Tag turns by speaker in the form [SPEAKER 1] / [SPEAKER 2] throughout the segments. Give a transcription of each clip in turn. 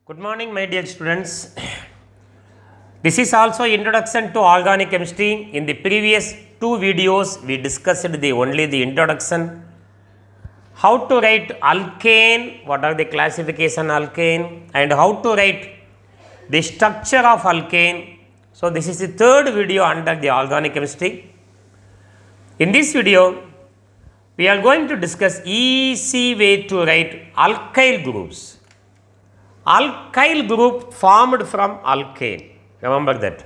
[SPEAKER 1] Good morning, my dear students. This is also introduction to organic chemistry. In the previous two videos, we discussed only the introduction. How to write alkane, what are the classification alkane, and how to write the structure of alkane. So this is the third video under the organic chemistry. In this video, we are going to discuss easy way to write alkyl groups. Alkyl group formed from alkane. Remember that.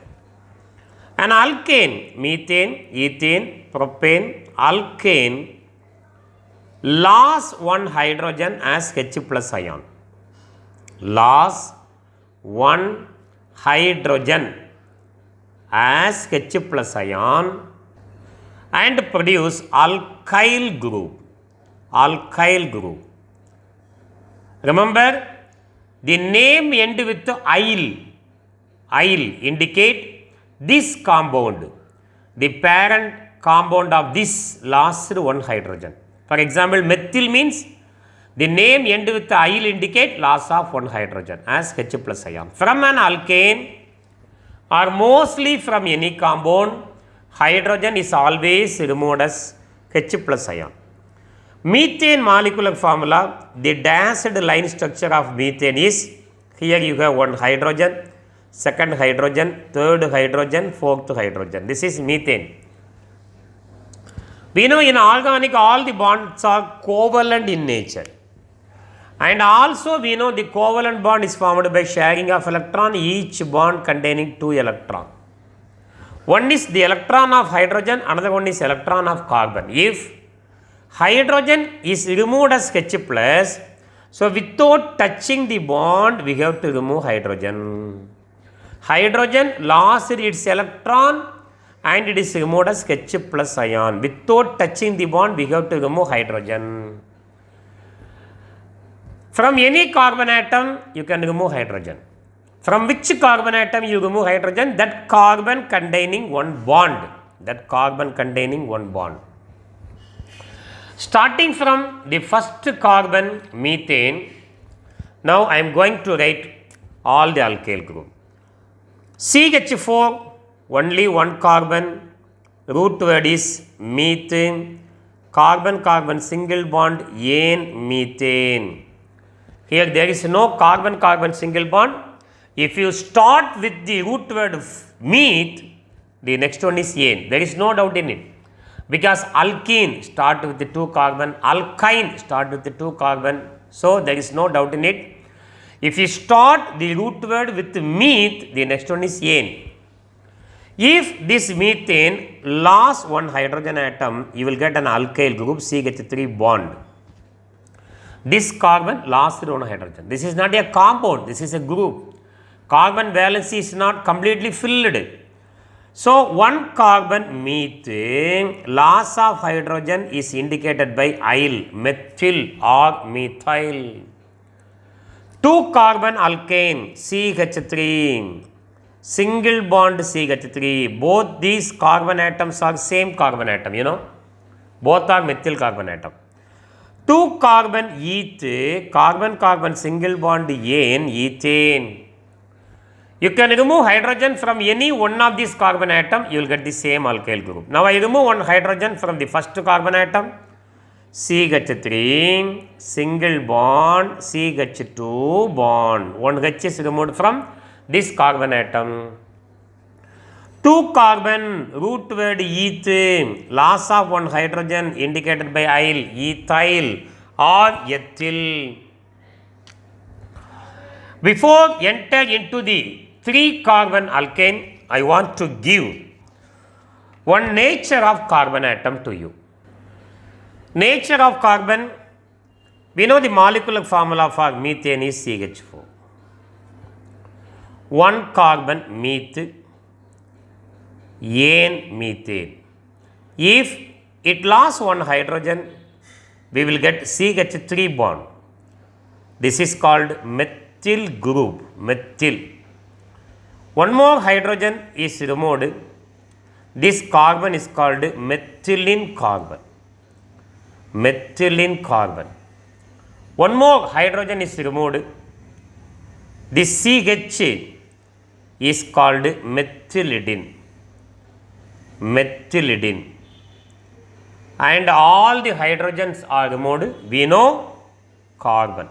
[SPEAKER 1] An alkane, methane, ethane, propane, alkane lost one hydrogen as H plus ion. Lost one hydrogen as H plus ion and produce alkyl group. Alkyl group. Remember, the name end with "-il". "-il" indicate this compound, the parent compound of this lost one hydrogen. For example, methyl means the name end with "-il" indicate loss of one hydrogen as H plus ion. From an alkane or mostly from any compound, hydrogen is always removed as H plus ion. Methane molecular formula, the dashed line structure of methane is, here you have one hydrogen, second hydrogen, third hydrogen, fourth hydrogen. This is methane. We know in organic all the bonds are covalent in nature. And also we know the covalent bond is formed by sharing of electron, each bond containing 2 electrons. One is the electron of hydrogen, another one is electron of carbon. If hydrogen is removed as H plus, so without touching the bond, we have to remove hydrogen. Hydrogen lost its electron and it is removed as H plus ion. Without touching the bond, we have to remove hydrogen. From any carbon atom, you can remove hydrogen. From which carbon atom you remove hydrogen? That carbon containing one bond. That carbon containing one bond. Starting from the first carbon, methane, now I am going to write all the alkyl group. CH4, only one carbon, root word is methane, carbon-carbon single bond, N-methane. Here there is no carbon-carbon single bond. If you start with the root word meth, the next one is N. There is no doubt in it. Because alkene start with the 2 carbon, alkyne start with the 2 carbon. So there is no doubt in it. If you start the root word with meth, the next one is N. If this methane lost one hydrogen atom, you will get an alkyl group CH3 bond. This carbon lost one hydrogen. This is not a compound, this is a group. Carbon valency is not completely filled. So, one carbon methane, loss of hydrogen is indicated by "-il", methyl or methyl. 2 carbon alkane, CH3, single bond CH3. Both these carbon atoms are same carbon atom, you know. Both are methyl carbon atom. 2 carbon eth, carbon-carbon single bond N, ethane. You can remove hydrogen from any one of these carbon atom, you will get the same alkyl group. Now I remove one hydrogen from the first carbon atom, CH3, single bond, CH2 bond. One H is removed from this carbon atom. 2 carbon, root word eth, loss of one hydrogen indicated by "-il", ethyl or ethyl. Before enter into the 3 carbon alkane, I want to give one nature of carbon atom to you. Nature of carbon, we know the molecular formula for methane is CH4. 1 carbon meth, N-methane. If it lost one hydrogen, we will get CH3 bond. This is called methyl group, methyl. One more hydrogen is removed. This carbon is called methylene carbon. Methylene carbon. One more hydrogen is removed. This CH is called methylidine. Methylidine. And all the hydrogens are removed. We know carbon.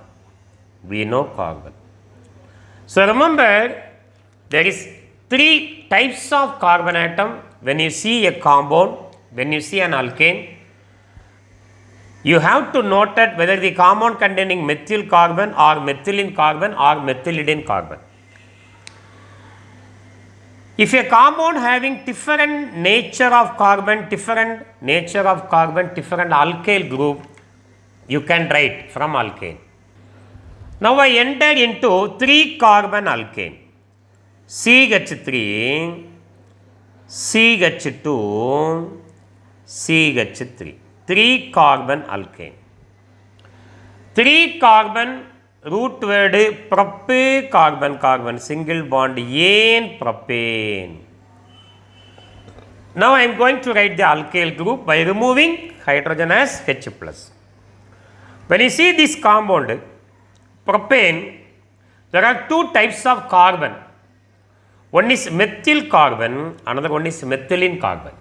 [SPEAKER 1] We know carbon. So remember, there is 3 types of carbon atom. When you see a compound, when you see an alkane, you have to note that whether the compound containing methyl carbon or methylene carbon or methylidine carbon. If a compound having different nature of carbon, different alkyl group, you can write from alkane. Now I enter into 3 carbon alkane. CH3, CH2, CH3. 3 carbon alkane. 3 carbon root word prop carbon single bond ane propane. Now I am going to write the alkyl group by removing hydrogen as H plus. When you see this compound propane, there are 2 types of carbon. One is methyl carbon, another one is methylene carbon.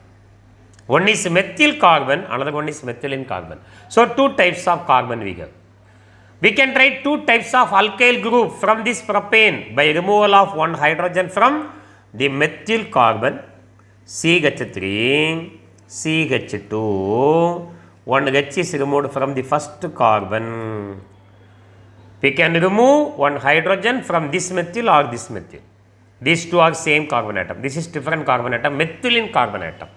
[SPEAKER 1] One is methyl carbon, another one is methylene carbon. So 2 types of carbon we have. We can write 2 types of alkyl group from this propane by removal of one hydrogen from the methyl carbon, CH3, CH2, one H is removed from the first carbon. We can remove one hydrogen from this methyl or this methyl. These 2 are same carbon atom. This is different carbon atom, methylene carbon atom.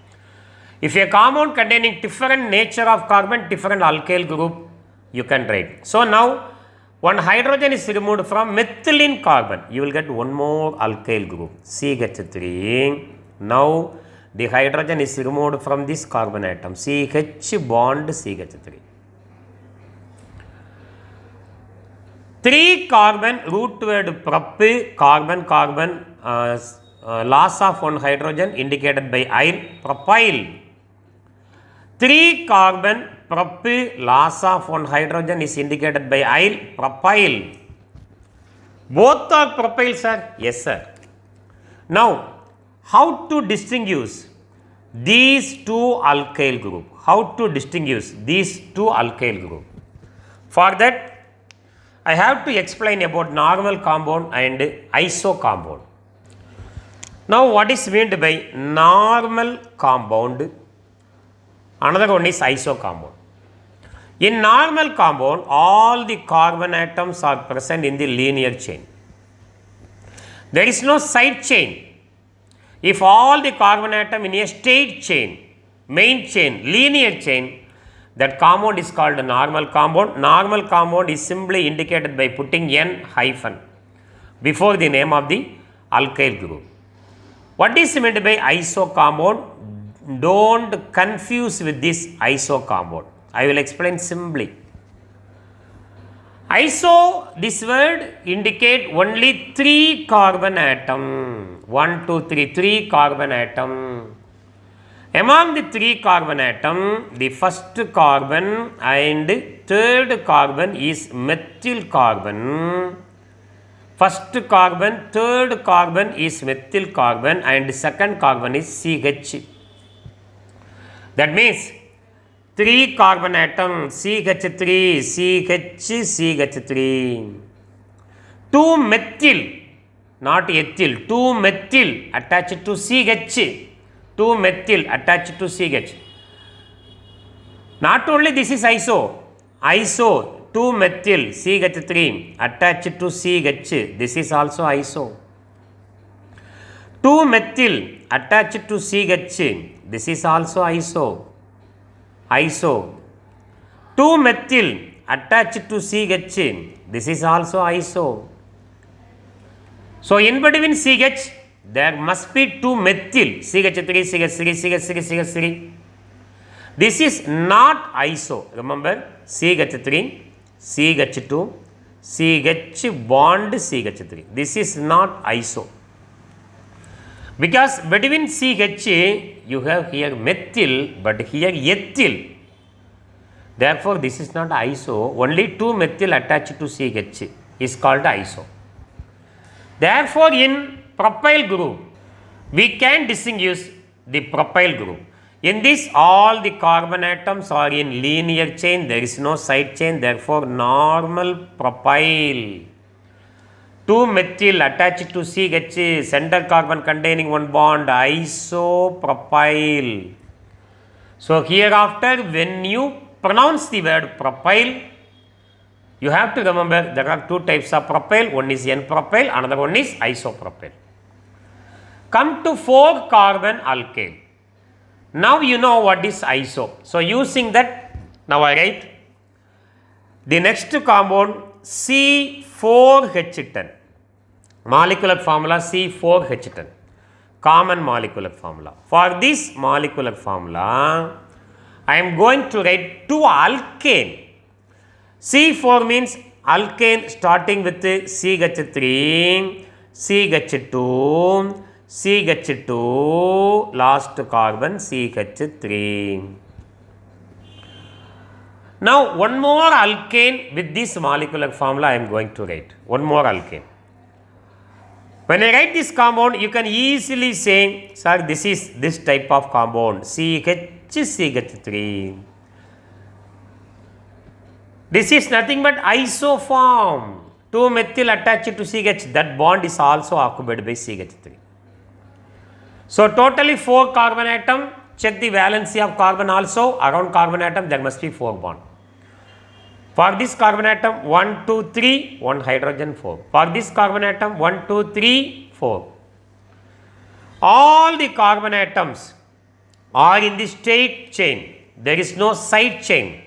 [SPEAKER 1] If a compound containing different nature of carbon, different alkyl group, you can write. So now one hydrogen is removed from methylene carbon, you will get one more alkyl group, CH3. Now the hydrogen is removed from this carbon atom, CH bond CH3. 3 carbon root word prop carbon loss of one hydrogen indicated by I, propyl. 3 carbon prop loss of one hydrogen is indicated by I, propyl. Both are propyl, sir? Yes, sir. Now, how to distinguish these 2 alkyl group? How to distinguish these 2 alkyl group? For that, I have to explain about normal compound and iso compound. Now, what is meant by normal compound? Another one is iso compound. In normal compound, all the carbon atoms are present in the linear chain. There is no side chain. If all the carbon atom in a straight chain, main chain, linear chain, that compound is called a normal compound. Normal compound is simply indicated by putting N hyphen before the name of the alkyl group. What is meant by iso compound? Don't confuse with this iso compound. I will explain simply. Iso, this word indicate only 3 carbon atom. 1, 2, 3, 3 carbon atom. Among the 3 carbon atom, the first carbon and third carbon is methyl carbon. First carbon, third carbon is methyl carbon and second carbon is CH. That means 3 carbon atom CH3, CH, CH3. 2 methyl, not ethyl, 2 methyl attached to CH. 2 methyl attached to CH. Not only this is iso, 2 methyl CH3 attached to CH, this is also iso. 2 methyl attached to CH, this is also iso. 2 methyl attached to CH, this is also iso. So in between CH, there must be 2 methyl, CH3, CH3, CH3, CH3. This is not iso. Remember, CH3, CH2, CH bond CH3. This is not iso. Because between CH, you have here methyl, but here ethyl. Therefore, this is not iso. Only 2 methyl attached to CH is called iso. Therefore, in propyl group, we can distinguish the propyl group. In this, all the carbon atoms are in linear chain, there is no side chain, therefore normal propyl. 2-methyl attached to CH, center carbon containing one bond, isopropyl. So hereafter, when you pronounce the word propyl, you have to remember there are two types of propyl, one is N-propyl, another one is isopropyl. Come to 4-carbon alkane. Now you know what is iso. So using that, now I write the next compound C4H10. Molecular formula C4H10. Common molecular formula. For this molecular formula, I am going to write 2 alkane. C4 means alkane starting with CH3, CH2, CH2, last carbon CH3. Now one more alkane with this molecular formula I am going to write. One more alkane. When I write this compound, you can easily say, sir, this is this type of compound, CH3. This is nothing but isoform. 2-methyl attached to CH, that bond is also occupied by CH3. So totally 4 carbon atom, check the valency of carbon also, around carbon atom there must be 4 bond. For this carbon atom 1, 2, 3, 1 hydrogen 4. For this carbon atom 1, 2, 3, 4. All the carbon atoms are in the straight chain, there is no side chain.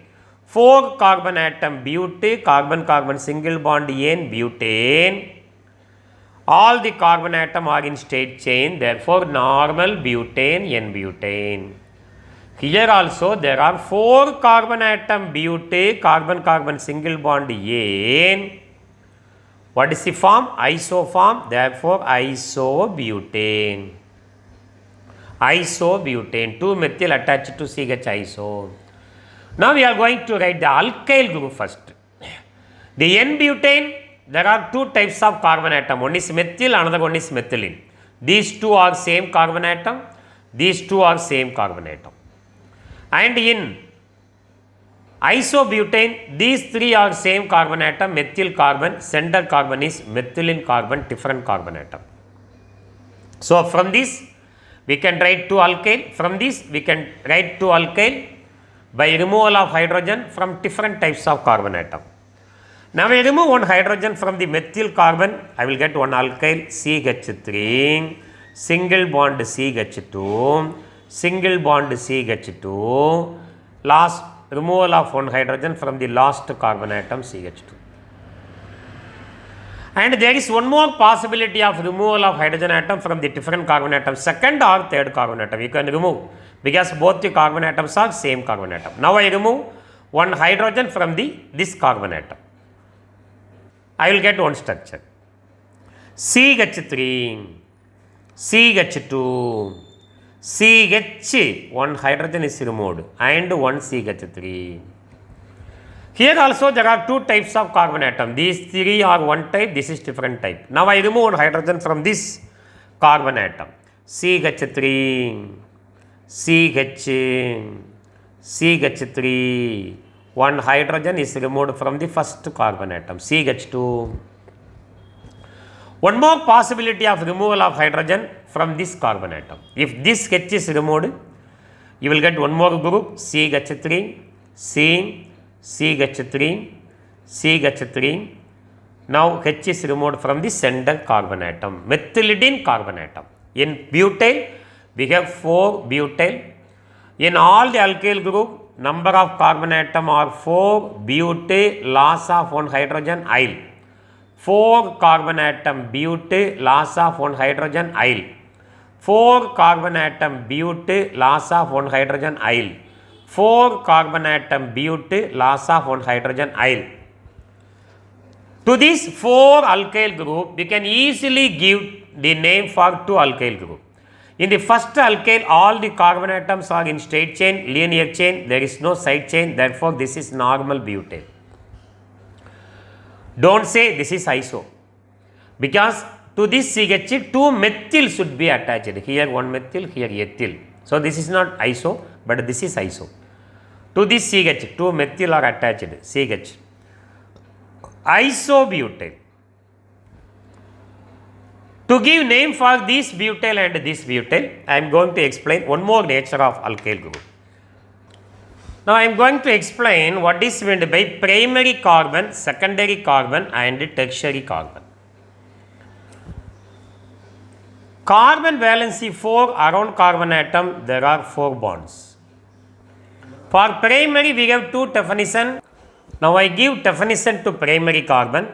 [SPEAKER 1] 4 carbon atom butane, carbon-carbon single bond N, butane. All the carbon atom are in straight chain, therefore normal butane, N-butane. Here also there are 4 carbon atom butane, carbon-carbon single bond N. What is the form? Isoform, therefore isobutane. Isobutane, 2-methyl attached to CH, iso. Now we are going to write the alkyl group first. The N-butane, there are 2 types of carbon atom. One is methyl, another one is methylene. These 2 are same carbon atom. These 2 are same carbon atom. And in isobutane, these 3 are same carbon atom. Methyl carbon, center carbon is methylene carbon, different carbon atom. So from this, we can write 2 alkyl. From this, we can write 2 alkyl by removal of hydrogen from different types of carbon atom. Now I remove one hydrogen from the methyl carbon, I will get one alkyl CH3, single bond CH2, single bond CH2, last removal of one hydrogen from the last carbon atom CH2. And there is one more possibility of removal of hydrogen atom from the different carbon atom, second or third carbon atom you can remove, because both the carbon atoms are same carbon atom. Now I remove one hydrogen from this carbon atom. I will get one structure. CH3, CH2, CH, one hydrogen is removed and one CH3. Here also there are 2 types of carbon atom. These 3 are one type, this is different type. Now I remove one hydrogen from this carbon atom. CH3, CH, CH3. One hydrogen is removed from the first carbon atom, CH2. One more possibility of removal of hydrogen from this carbon atom. If this H is removed, you will get one more group, CH3, C, CH3, CH3. Now H is removed from the center carbon atom, methylidine carbon atom. In butyl, we have 4 butyl. In all the alkyl group, number of carbon atom are 4, butyl, loss of one hydrogen, aryl. 4 carbon atom butyl, loss of one hydrogen, aryl. 4 carbon atom butyl, loss of one hydrogen, aryl. 4 carbon atom butyl, loss of one hydrogen, aryl. To this 4 alkyl group, we can easily give the name for 2 alkyl group. In the first alkyl, all the carbon atoms are in straight chain, linear chain, there is no side chain, therefore this is normal butyl. Don't say this is iso, because to this CH, 2 methyl should be attached. Here 1 methyl, here ethyl. So this is not iso, but this is iso. To this CH, 2 methyl are attached, CH. Isobutyl. To give name for this butyl and this butyl, I am going to explain one more nature of alkyl group. Now I am going to explain what is meant by primary carbon, secondary carbon and tertiary carbon. Carbon valency 4 around carbon atom, there are 4 bonds. For primary we have 2 definition. Now I give definition to primary carbon.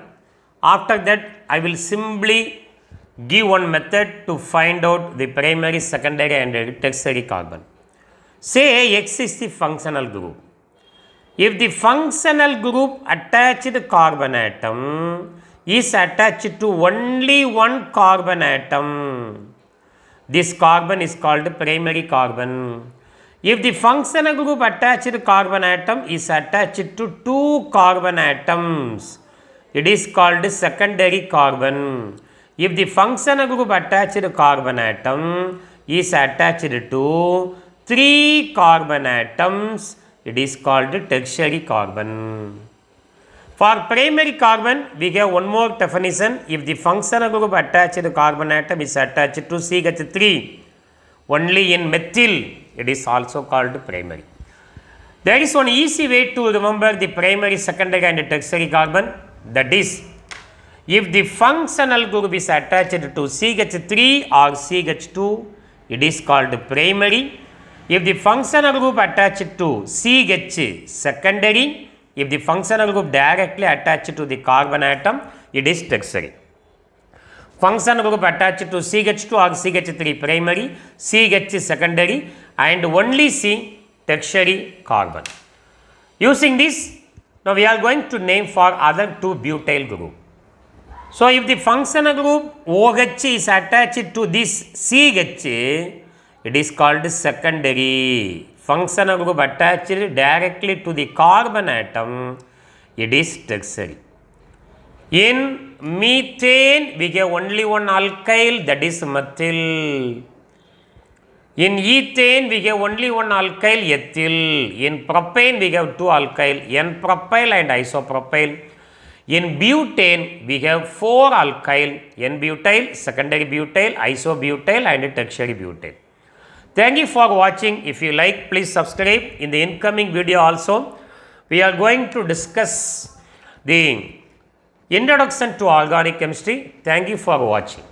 [SPEAKER 1] After that I will simply give one method to find out the primary, secondary and tertiary carbon. Say X is the functional group. If the functional group attached carbon atom is attached to only one carbon atom, this carbon is called primary carbon. If the functional group attached carbon atom is attached to 2 carbon atoms, it is called secondary carbon. If the functional group attached carbon atom is attached to 3 carbon atoms, it is called tertiary carbon. For primary carbon, we have one more definition. If the functional group attached carbon atom is attached to CH3 only in methyl, it is also called primary. There is one easy way to remember the primary, secondary and tertiary carbon. That is, if the functional group is attached to CH3 or CH2, it is called primary. If the functional group attached to CH, secondary. If the functional group directly attached to the carbon atom, it is tertiary. Functional group attached to CH2 or CH3 primary, CH secondary and only C tertiary carbon. Using this, now we are going to name for other 2 butyl group. So if the functional group OH is attached to this CH, it is called secondary. Functional group attached directly to the carbon atom, it is tertiary. In methane, we have only one alkyl, that is methyl. In ethane, we have only one alkyl, ethyl. In propane, we have 2 alkyl, N-propyl and isopropyl. In butane, we have 4 alkyl, N-butyl, secondary butyl, isobutyl and tertiary butyl. Thank you for watching. If you like, please subscribe. In the incoming video also, we are going to discuss the introduction to organic chemistry. Thank you for watching.